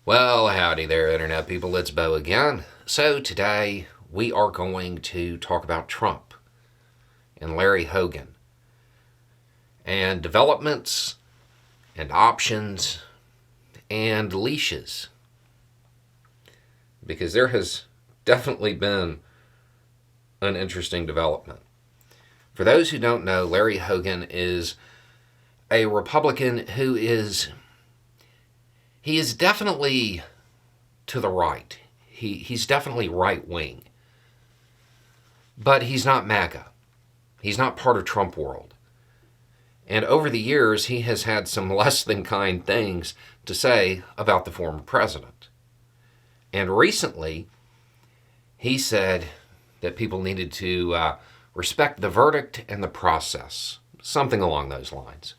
Well, howdy there, Internet people. It's Bo again. So, today we are going to talk about Trump and Larry Hogan and developments and options and leashes. Because there has definitely been an interesting development. For those who don't know, Larry Hogan is a Republican who is definitely to the right. He's definitely right wing. But he's not MAGA. He's not part of Trump world. And over the years, he has had some less than kind things to say about the former president. And recently, he said that people needed to respect the verdict and the process, something along those lines.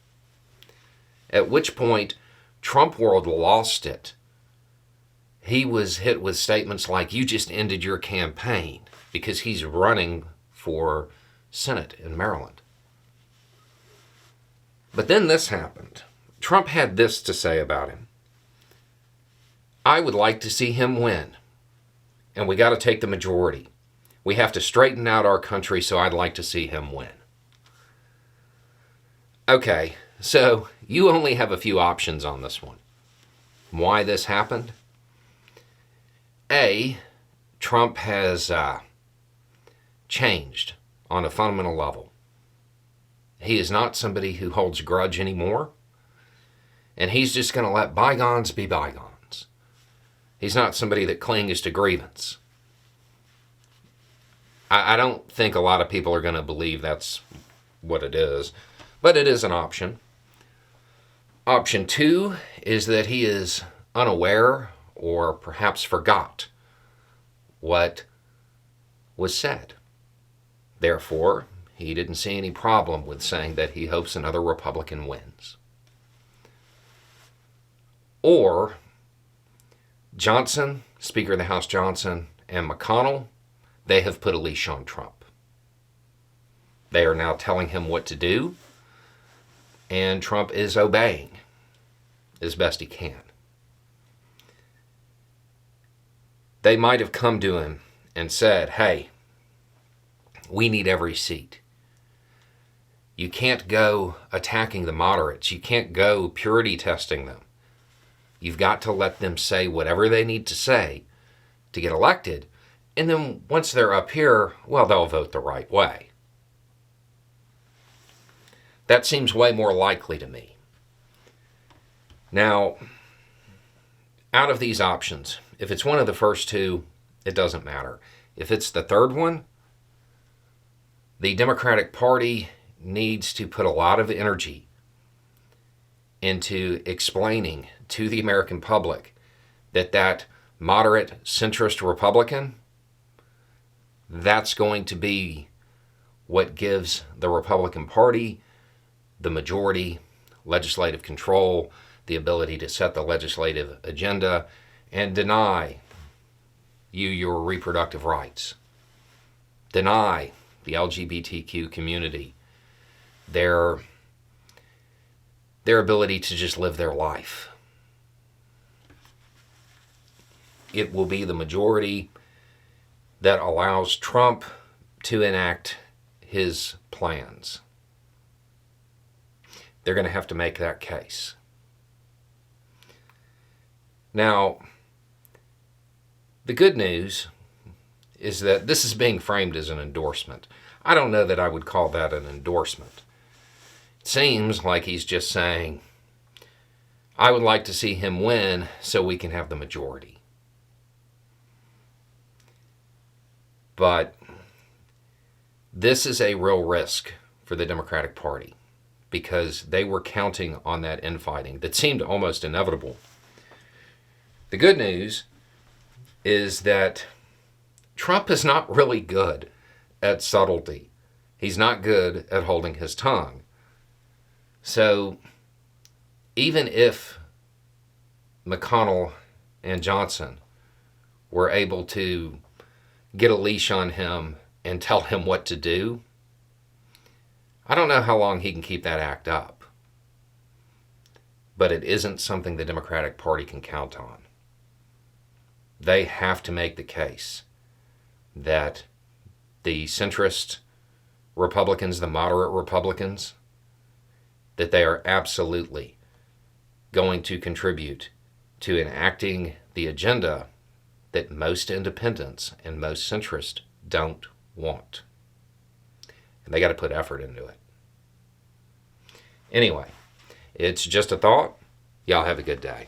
At which point, Trump world lost it. He was hit with statements like, "You just ended your campaign," because he's running for Senate in Maryland. But then this happened. Trump had this to say about him. "I would like to see him win, and we got to take the majority. We have to straighten out our country, so I'd like to see him win." Okay, so you only have a few options on this one. Why this happened? A, Trump has changed on a fundamental level. He is not somebody who holds a grudge anymore, and he's just going to let bygones be bygones. He's not somebody that clings to grievance. I don't think a lot of people are going to believe that's what it is, but it is an option. Option two is that he is unaware or perhaps forgot what was said. Therefore, he didn't see any problem with saying that he hopes another Republican wins. Or Johnson, Speaker of the House Johnson, and McConnell, they have put a leash on Trump. They are now telling him what to do, and Trump is obeying as best he can. They might have come to him and said, "Hey, we need every seat. You can't go attacking the moderates. You can't go purity testing them. You've got to let them say whatever they need to say to get elected. And then once they're up here, well, they'll vote the right way." That seems way more likely to me. Now, out of these options, if it's one of the first two, it doesn't matter. If it's the third one, the Democratic Party needs to put a lot of energy into explaining to the American public that moderate centrist Republican, that's going to be what gives the Republican Party the majority, legislative control, the ability to set the legislative agenda, and deny you your reproductive rights. Deny the LGBTQ community their ability to just live their life. It will be the majority that allows Trump to enact his plans. They're going to have to make that case. Now, the good news is that this is being framed as an endorsement. I don't know that I would call that an endorsement. It seems like he's just saying, "I would like to see him win so we can have the majority." But this is a real risk for the Democratic Party because they were counting on that infighting that seemed almost inevitable. The good news is that Trump is not really good at subtlety. He's not good at holding his tongue. So even if McConnell and Johnson were able to get a leash on him and tell him what to do, I don't know how long he can keep that act up. But it isn't something the Democratic Party can count on. they have to make the case that the centrist Republicans, the moderate Republicans, that they are absolutely going to contribute to enacting the agenda that most independents and most centrists don't want. And they got to put effort into it. Anyway, it's just a thought. Y'all have a good day.